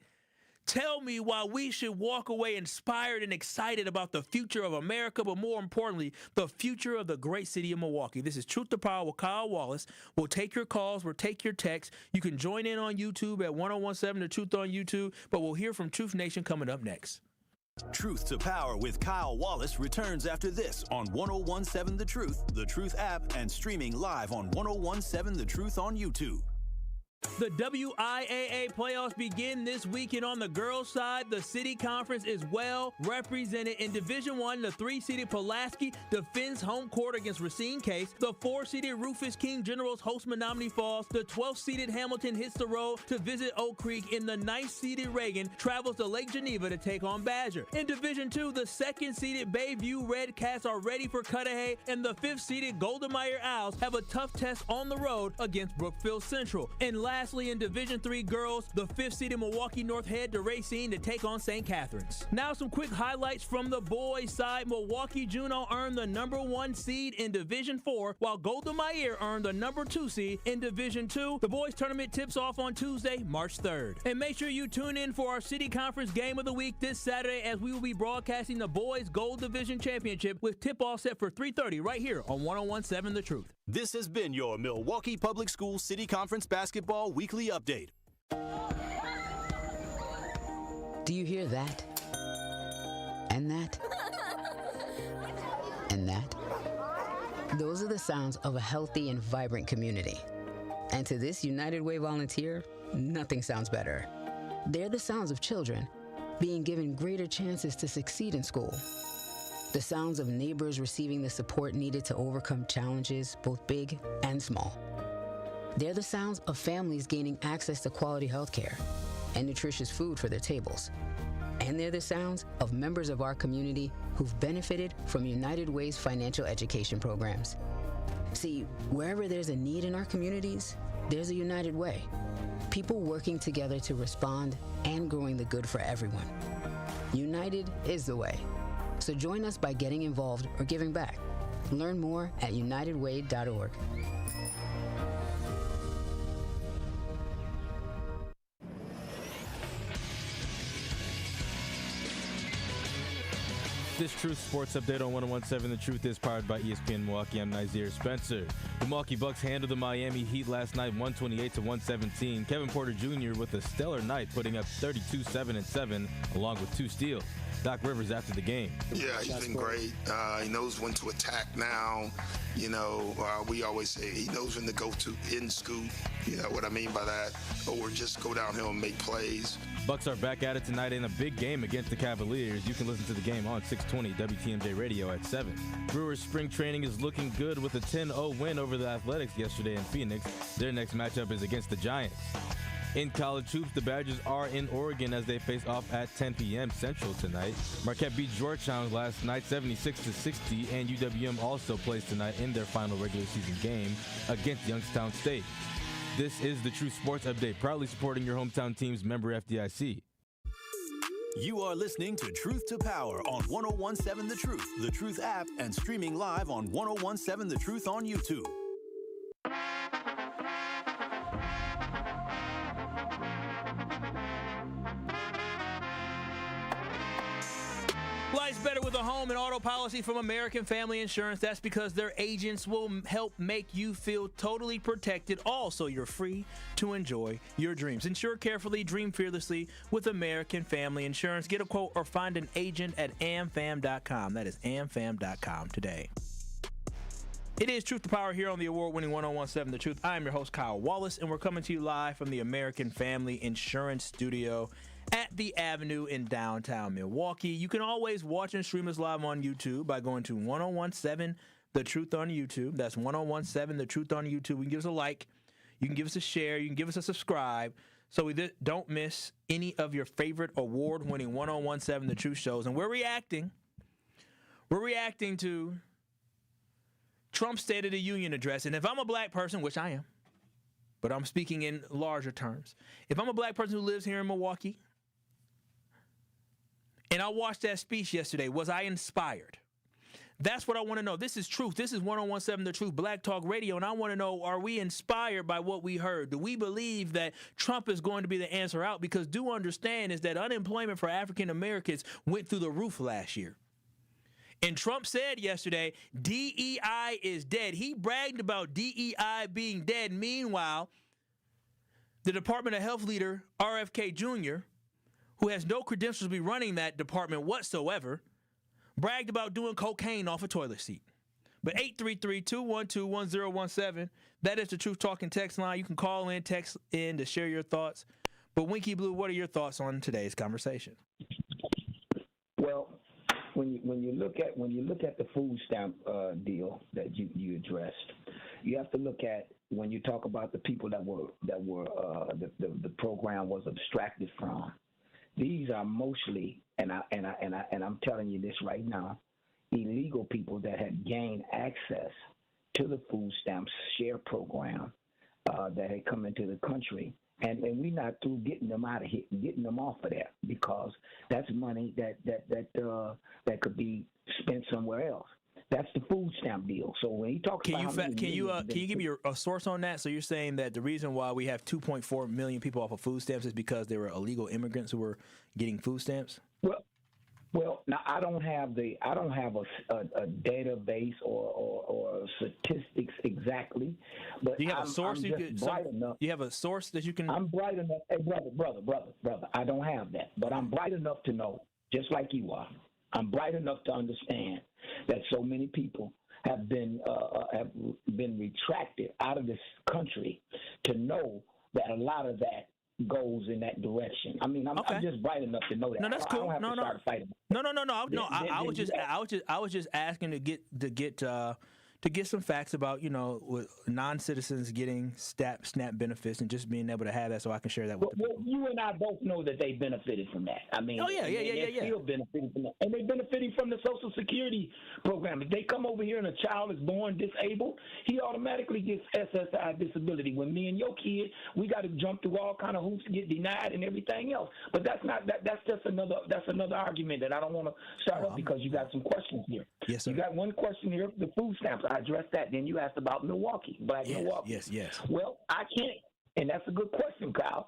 Tell me why we should walk away inspired and excited about the future of America, but more importantly, the future of the great city of Milwaukee. This is Truth to Power with Kyle Wallace. We'll take your calls. We'll take your texts. You can join in on YouTube at 1017 The Truth on YouTube, but we'll hear from Truth Nation coming up next. Truth to Power with Kyle Wallace returns after this on 1017 The Truth app, and streaming live on 1017 The Truth on YouTube. The WIAA playoffs begin this weekend. On the girls' side, the City Conference is well represented. In Division I, the 3-seeded Pulaski defends home court against Racine Case. The 4-seeded Rufus King Generals host Menominee Falls. The 12th-seeded Hamilton hits the road to visit Oak Creek. And the 9th-seeded Reagan travels to Lake Geneva to take on Badger. In Division II, the 2nd-seeded Bayview Red Cats are ready for Cudahy. And the 5th-seeded Golden Meyer Owls have a tough test on the road against Brookfield Central. And lastly, in Division III girls, the 5th-seeded Milwaukee North head to Racine to take on St. Catharines. Now some quick highlights from the boys' side. Milwaukee Juno earned the #1 seed in Division IV, while Golden Meyer earned the #2 seed in Division II. The boys' tournament tips off on Tuesday, March 3rd. And make sure you tune in for our City Conference Game of the Week this Saturday, as we will be broadcasting the boys' Gold Division Championship with tip-off set for 3:30 right here on 1017 The Truth. This has been your Milwaukee Public Schools City Conference Basketball Weekly Update. Do you hear that? And that. And that. Those are the sounds of a healthy and vibrant community. And to this United Way volunteer, nothing sounds better. They're the sounds of children being given greater chances to succeed in school. The sounds of neighbors receiving the support needed to overcome challenges, both big and small. They're the sounds of families gaining access to quality health care and nutritious food for their tables. And they're the sounds of members of our community who've benefited from United Way's financial education programs. See, wherever there's a need in our communities, there's a United Way. People working together to respond and growing the good for everyone. United is the way. So join us by getting involved or giving back. Learn more at unitedway.org. This Truth Sports Update on 101.7 The Truth is powered by ESPN Milwaukee. I'm Nazir Spencer. The Milwaukee Bucks handled the Miami Heat last night 128-117. Kevin Porter Jr. with a stellar night, putting up 32, 7, and 7, along with 2 steals. Doc Rivers after the game. Yeah, he's been great. He knows when to attack now. You know, we always say he knows when to go to in scoop. You know what I mean by that? Or just go downhill and make plays. Bucks are back at it tonight in a big game against the Cavaliers. You can listen to the game on 620 WTMJ Radio at 7. Brewers spring training is looking good with a 10-0 win over the Athletics yesterday in Phoenix. Their next matchup is against the Giants. In college hoops, the Badgers are in Oregon as they face off at 10 p.m. Central tonight. Marquette beat Georgetown last night 76-60, and UWM also plays tonight in their final regular season game against Youngstown State. This is the True Sports Update, proudly supporting your hometown team's member FDIC. You are listening to Truth to Power on 101.7 The Truth, The Truth app, and streaming live on 101.7 The Truth on YouTube. Life's better with a home and auto policy from American Family Insurance. That's because their agents will help make you feel totally protected. Also, you're free to enjoy your dreams. Insure carefully, dream fearlessly with American Family Insurance. Get a quote or find an agent at amfam.com. That is amfam.com today. It is Truth to Power here on the award-winning 101.7 The Truth. I am your host, Kyle Wallace, and we're coming to you live from the American Family Insurance Studio at the Avenue in downtown Milwaukee. You can always watch and stream us live on YouTube by going to 101.7 The Truth on YouTube. That's 101.7 The Truth on YouTube. You can give us a like. You can give us a share. You can give us a subscribe so we don't miss any of your favorite award-winning 101.7 The Truth shows. And we're reacting to Trump's State of the Union address. And if I'm a black person, which I am, but I'm speaking in larger terms. If I'm a black person who lives here in Milwaukee, and I watched that speech yesterday, was I inspired? That's what I want to know. This is Truth. This is 101.7 The Truth, Black Talk Radio, and I want to know, are we inspired by what we heard? Do we believe that Trump is going to be the answer out? Because do understand is that unemployment for African Americans went through the roof last year. And Trump said yesterday, DEI is dead. He bragged about DEI being dead. Meanwhile, the Department of Health leader, RFK Jr., who has no credentials to be running that department whatsoever, bragged about doing cocaine off a toilet seat. But 833-212-1017, that is the Truth Talking text line. You can call in, text in to share your thoughts. But Winky Blue, what are your thoughts on today's conversation? Well, when you look at the food stamp deal that you addressed, you have to look at when you talk about the people that the program was abstracted from. These are mostly, and I'm telling you this right now, illegal people that had gained access to the food stamps share program that had come into the country. And we're not through getting them out of here, getting them off of there, because that's money that could be spent somewhere else. That's the food stamp deal. So when he talks can you give me a source on that? So you're saying that the reason why we have 2.4 million people off of food stamps is because they were illegal immigrants who were getting food stamps? Well, now I don't have a database or statistics exactly, but do you have a source? You have a source that you can. I'm bright enough, hey brother. I don't have that, but I'm bright enough to know, just like you are, I'm bright enough to understand that so many people have been retracted out of this country to know that a lot of that goes in that direction. I mean, I'm just bright enough to know that. No, that's cool. I don't have to start fighting. I was just asking to get some facts about, with non-citizens getting SNAP benefits and just being able to have that, so I can share that with the people. You and I both know that they benefited from that. I mean, they're still benefiting from that, and they benefiting from the Social Security program. If they come over here and a child is born disabled, he automatically gets SSI disability. When me and your kid, we got to jump through all kind of hoops to get denied and everything else. But that's not that. That's just another argument that I don't want to start up because you got some questions here. Yes, sir. You got one question here, the food stamps. I addressed that. Then you asked about Milwaukee, Milwaukee. Yes. Well, I can't, and that's a good question, Kyle.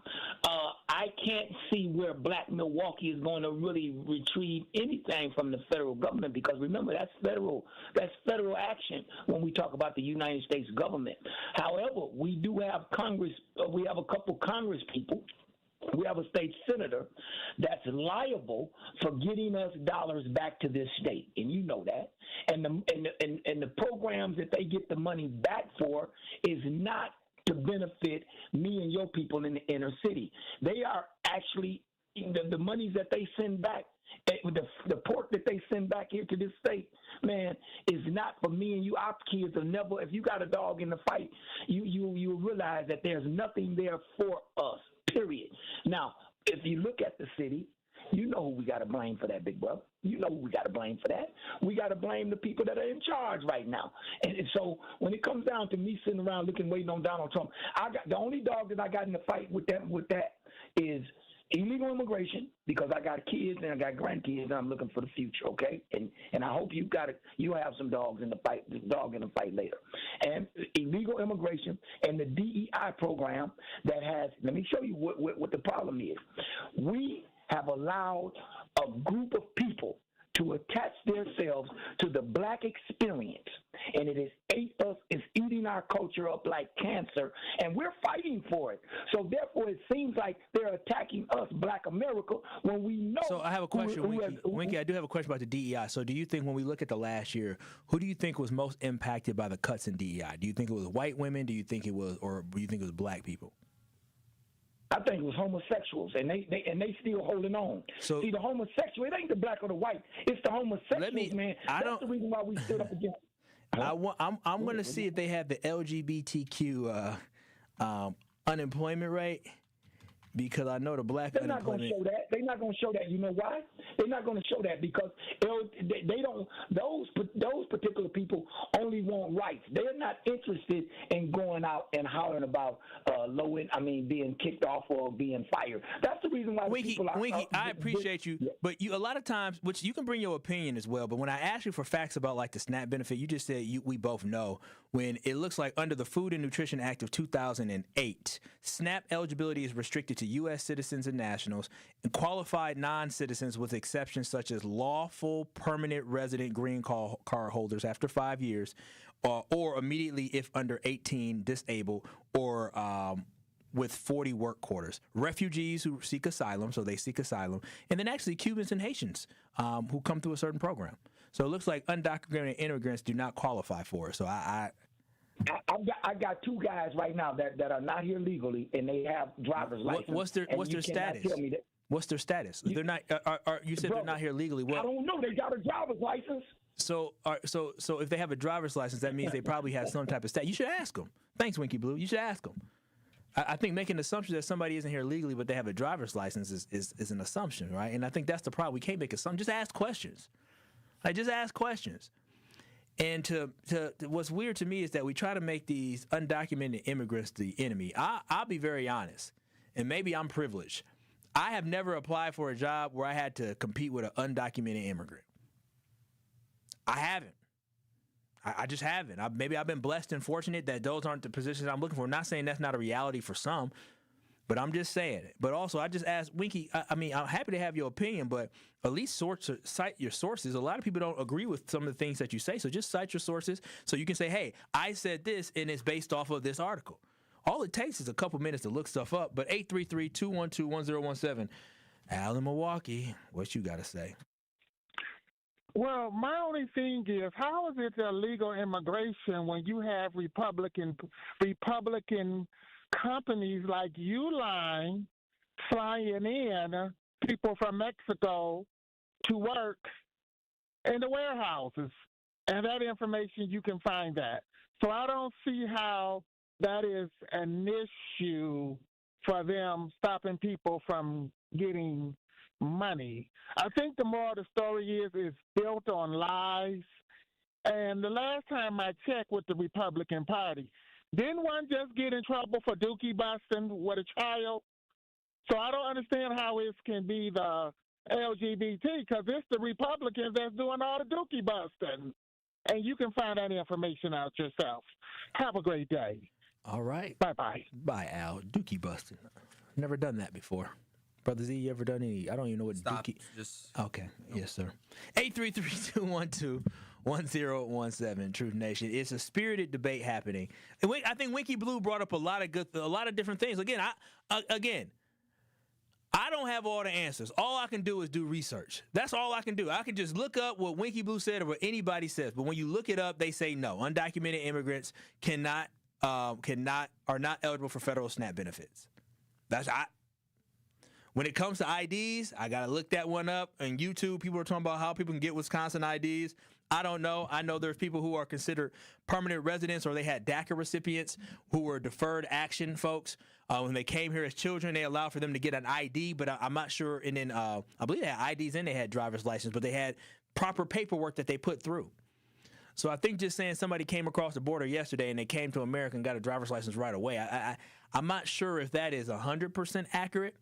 I can't see where Black Milwaukee is going to really retrieve anything from the federal government, because remember, that's federal action when we talk about the United States government. However, we do have Congress. We have a couple Congress people. We have a state senator that's liable for getting us dollars back to this state, and you know that. And the programs that they get the money back for is not to benefit me and your people in the inner city. They are actually the monies that they send back. The pork that they send back here to this state, man, is not for me and you. Our kids will never. If you got a dog in the fight, you realize that there's nothing there for us. Period. Now, if you look at the city, you know who we got to blame for that, big brother. You know who we got to blame for that. We got to blame the people that are in charge right now. And so when it comes down to me sitting around waiting on Donald Trump, the only dog that I got in the fight with that is illegal immigration, because I got kids and I got grandkids and I'm looking for the future, okay? And I hope you have some dogs in the fight, later. And illegal immigration and the DEI program that has, let me show you what the problem is. We have allowed a group of people to attach themselves to the Black experience, and it is eating our culture up like cancer, and we're fighting for it. So therefore, it seems like they're attacking us, Black America, when we know. So I have a question, Winky. I do have a question about the DEI. So do you think, when we look at the last year, who do you think was most impacted by the cuts in DEI? Do you think it was white women? Do you think it was Black people? I think it was homosexuals, and they still holding on. So, see, the homosexual, it ain't the black or the white. It's the homosexuals, man. That's the reason why we stood up against. I'm going to see if they have the LGBTQ unemployment rate, because I know the Black They're not going to show that. They're not going to show that. You know why? They're not going to show that because they don't. Those particular people only want rights. They're not interested in going out and hollering about being kicked off or being fired. That's the reason why people are. Winky, I appreciate you, but you a lot of times, which you can bring your opinion as well. But when I ask you for facts about like the SNAP benefit, you just said we both know, when it looks like under the Food and Nutrition Act of 2008, SNAP eligibility is restricted to U.S. citizens and nationals and qualified non-citizens, with exceptions such as lawful permanent resident green card holders after 5 years, or immediately if under 18, disabled, or with 40 work quarters. Refugees who seek asylum, so they seek asylum, and then actually Cubans and Haitians who come through a certain program. So it looks like undocumented immigrants do not qualify for it. So I got two guys right now that are not here legally, and they have driver's license. What's their status? What's their status? They're not. You said they're not here legally. Well, I don't know. They got a driver's license. So if they have a driver's license, that means they probably have some type of status. You should ask them. Thanks, Winky Blue. You should ask them. I think making an assumption that somebody isn't here legally but they have a driver's license is an assumption, right? And I think that's the problem. We can't make assumptions. Just ask questions. Just ask questions. And to what's weird to me is that we try to make these undocumented immigrants the enemy. I'll be very honest, and maybe I'm privileged. I have never applied for a job where I had to compete with an undocumented immigrant. I haven't. I just haven't. Maybe I've been blessed and fortunate that those aren't the positions I'm looking for. I'm not saying that's not a reality for some, but I'm just saying it. But also, I just asked Winky, I'm happy to have your opinion, but at least cite your sources. A lot of people don't agree with some of the things that you say, so just cite your sources so you can say, hey, I said this, and it's based off of this article. All it takes is a couple minutes to look stuff up, but 833-212-1017. Al in Milwaukee, what you got to say? Well, my only thing is, how is it illegal immigration when you have Republican companies like Uline flying in people from Mexico to work in the warehouses? And that information, you can find that. So I don't see how that is an issue for them stopping people from getting money. I think the moral of the story is it's built on lies. And the last time I checked with the Republican Party, didn't one just get in trouble for dookie busting with a child? So I don't understand how it can be the LGBT, because it's the Republicans that's doing all the dookie busting. And you can find that information out yourself. Have a great day. All right. Bye-bye. Bye, Al. Dookie busting. Never done that before. Brother Z, you ever done any? I don't even know what dookie. Okay. Nope. Yes, sir. 833-212-1017. Truth Nation. It's a spirited debate happening. And I think Winky Blue brought up a lot of different things. Again, I don't have all the answers. All I can do is do research. That's all I can do. I can just look up what Winky Blue said or what anybody says. But when you look it up, they say no. Undocumented immigrants are not eligible for federal SNAP benefits. When it comes to IDs, I gotta look that one up. On YouTube, people are talking about how people can get Wisconsin IDs. I don't know. I know there's people who are considered permanent residents, or they had DACA recipients who were deferred action folks. When they came here as children, they allowed for them to get an ID, but I'm not sure. And then I believe they had IDs and they had driver's license, but they had proper paperwork that they put through. So I think just saying somebody came across the border yesterday and they came to America and got a driver's license right away, I'm not sure if that is 100% accurate.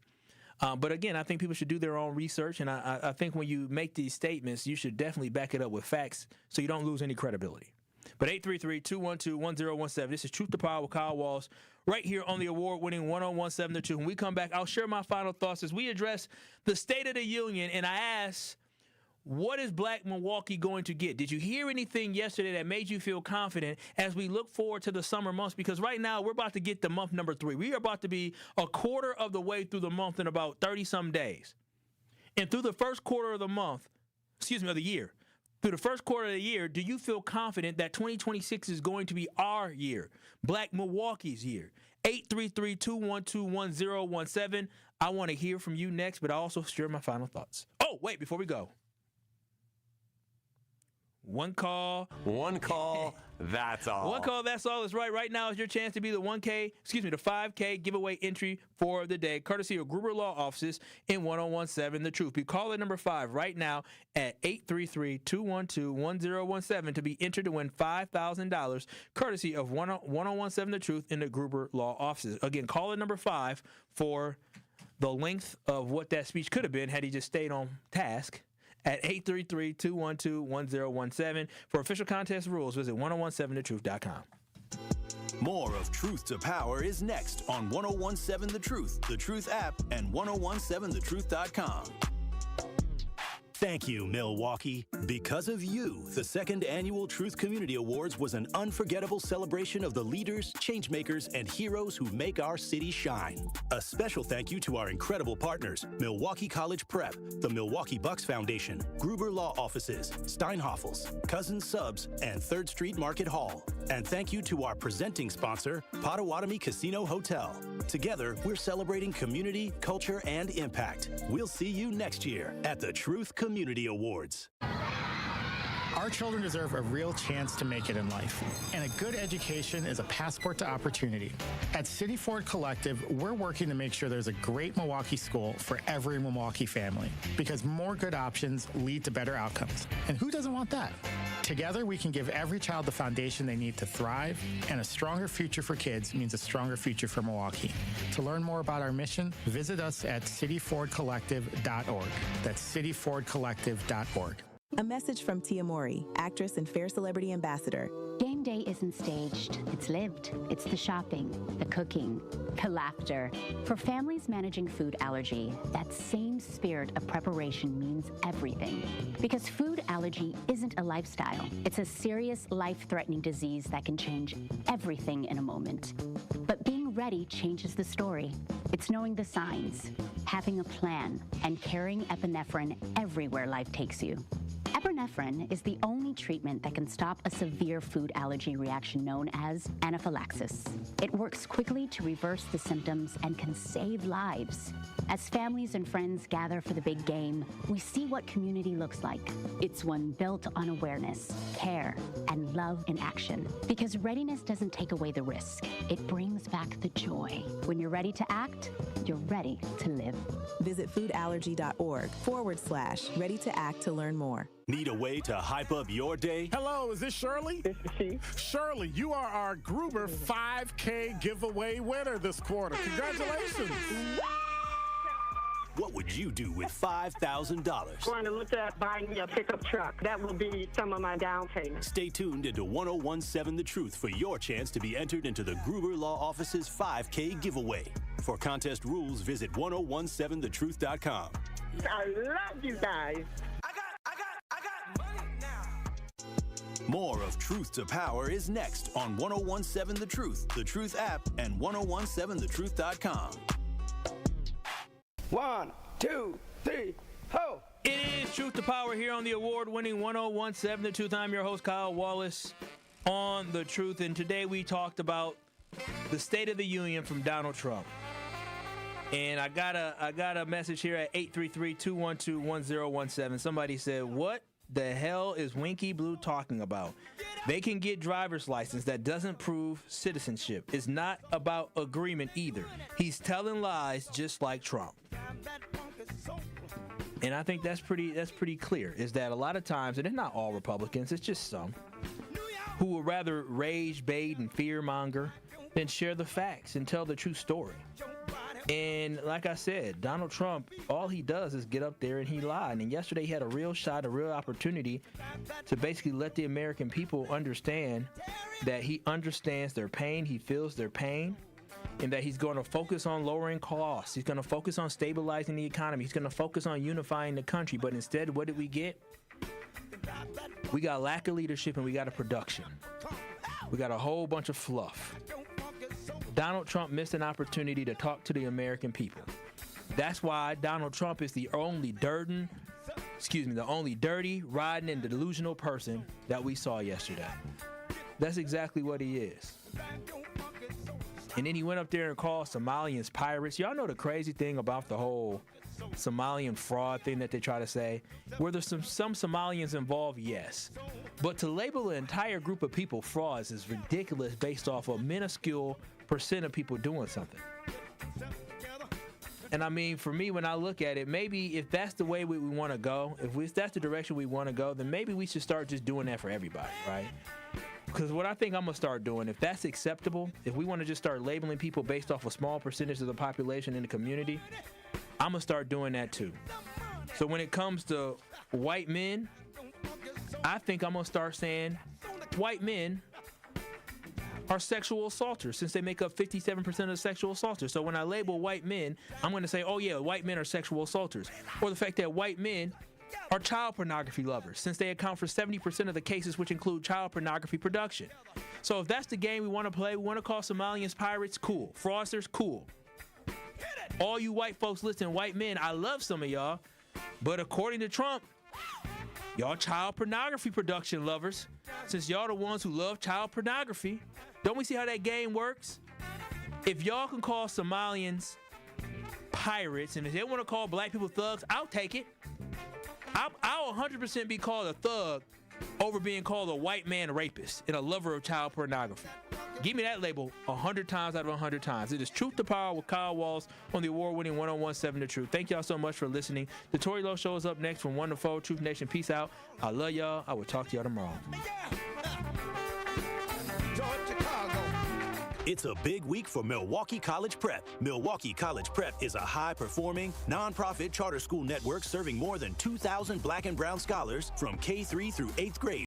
But again, I think people should do their own research, and I think when you make these statements, you should definitely back it up with facts so you don't lose any credibility. But 833-212-1017, this is Truth to Power with Kyle Walls, right here on the award-winning 1017 The Truth. When we come back, I'll share my final thoughts as we address the State of the Union, and I ask, what is Black Milwaukee going to get? Did you hear anything yesterday that made you feel confident as we look forward to the summer months? Because right now, we're about to get to month number 3. We are about to be a quarter of the way through the month in about 30-some days. And through the first quarter of the month, of the year, through the first quarter of the year, do you feel confident that 2026 is going to be our year, Black Milwaukee's year? 833-212-1017. I want to hear from you next, but I also share my final thoughts. Oh, wait, before we go. One call, that's all. One call, that's all is right. Right now is your chance to be the 5K giveaway entry for the day, courtesy of Gruber Law Offices in 1017 The Truth. Be calling number 5 right now at 833-212-1017 to be entered to win $5,000, courtesy of 1017 The Truth in the Gruber Law Offices. Again, caller number 5 for the length of what that speech could have been had he just stayed on task. At 833-212-1017. For official contest rules, visit 1017thetruth.com. More of Truth to Power is next on 1017 The Truth, the Truth app, and 1017thetruth.com. Thank you, Milwaukee. Because of you, the second annual Truth Community Awards was an unforgettable celebration of the leaders, changemakers, and heroes who make our city shine. A special thank you to our incredible partners, Milwaukee College Prep, the Milwaukee Bucks Foundation, Gruber Law Offices, Steinhoffels, Cousins Subs, and 3rd Street Market Hall. And thank you to our presenting sponsor, Potawatomi Casino Hotel. Together, we're celebrating community, culture, and impact. We'll see you next year at the Truth Community Awards. Our children deserve a real chance to make it in life, and a good education is a passport to opportunity. At City Ford Collective, we're working to make sure there's a great Milwaukee school for every Milwaukee family, because more good options lead to better outcomes. And who doesn't want that? Together, we can give every child the foundation they need to thrive, and a stronger future for kids means a stronger future for Milwaukee. To learn more about our mission, visit us at cityfordcollective.org. That's cityfordcollective.org. A message from Tia Mowry, actress and Fair Celebrity Ambassador. Game day isn't staged, it's lived. It's the shopping, the cooking, the laughter. For families managing food allergy, that same spirit of preparation means everything. Because food allergy isn't a lifestyle. It's a serious, life-threatening disease that can change everything in a moment. But being ready changes the story. It's knowing the signs, having a plan, and carrying epinephrine everywhere life takes you. Epinephrine is the only treatment that can stop a severe food allergy reaction known as anaphylaxis. It works quickly to reverse the symptoms and can save lives. As families and friends gather for the big game, we see what community looks like. It's one built on awareness, care, and love in action. Because readiness doesn't take away the risk. It brings back the joy. When you're ready to act, you're ready to live. Visit foodallergy.org/ready to act to learn more. Need a way to hype up your day? Hello, is this Shirley? This is she. Shirley, you are our Gruber 5K giveaway winner this quarter. Congratulations. What would you do with $5,000? Going to look at buying me a pickup truck. That will be some of my down payment. Stay tuned into 1017 The Truth for your chance to be entered into the Gruber Law Office's 5K giveaway. For contest rules, visit 1017thetruth.com. I love you guys. More of Truth to Power is next on 1017 The Truth, The Truth app, and 1017thetruth.com. 1, 2, 3, ho! It is Truth to Power here on the award-winning 1017 The Truth. I'm your host, Kyle Wallace, on The Truth. And today we talked about the State of the Union from Donald Trump. And I got a message here at 833-212-1017. Somebody said, what the hell is Winky Blue talking about? They can get driver's license. That doesn't prove citizenship. It's not about agreement either. He's telling lies just like Trump. And I think that's pretty clear, is that a lot of times, and it's not all Republicans, it's just some, who would rather rage, bait, and fear-monger than share the facts and tell the true story. And like I said, Donald Trump, all he does is get up there and he lied. And yesterday he had a real shot, a real opportunity to basically let the American people understand that he understands their pain, he feels their pain, and that he's going to focus on lowering costs. He's going to focus on stabilizing the economy. He's going to focus on unifying the country. But instead, what did we get? We got lack of leadership and we got a production. We got a whole bunch of fluff. Donald Trump missed an opportunity to talk to the American people. That's why Donald Trump is the only dirty, riding, and delusional person that we saw yesterday. That's exactly what he is. And then he went up there and called Somalians pirates. Y'all know the crazy thing about the whole Somalian fraud thing that they try to say? Were there some Somalians involved? Yes. But to label an entire group of people frauds is ridiculous based off a minuscule percent of people doing something. And I mean, for me, when I look at it, maybe if that's the way we want to go, if that's the direction we want to go, then maybe we should start just doing that for everybody, right? Because what I think I'm going to start doing, if that's acceptable, if we want to just start labeling people based off a small percentage of the population in the community, I'm going to start doing that too. So when it comes to white men, I think I'm going to start saying white men are sexual assaulters, since they make up 57% of the sexual assaulters. So when I label white men, I'm going to say, oh yeah, white men are sexual assaulters. Or the fact that white men are child pornography lovers, since they account for 70% of the cases, which include child pornography production. So if that's the game we want to play, we want to call Somalians pirates, cool. Fraudsters, cool. All you white folks listening, white men, I love some of y'all, but according to Trump, y'all child pornography production lovers, since y'all the ones who love child pornography. Don't we see how that game works? If y'all can call Somalians pirates, and if they want to call black people thugs, I'll take it. I'll 100% be called a thug over being called a white man rapist and a lover of child pornography. Give me that label 100 times out of 100 times. It is Truth to Power with Kyle Walls on the award-winning 1017 The Truth. Thank y'all so much for listening. The Tory Lowe Show is up next from 1 to 4. Truth Nation, peace out. I love y'all. I will talk to y'all tomorrow. It's a big week for Milwaukee College Prep. Milwaukee College Prep is a high-performing, nonprofit charter school network serving more than 2,000 black and brown scholars from K-3 through 8th grade.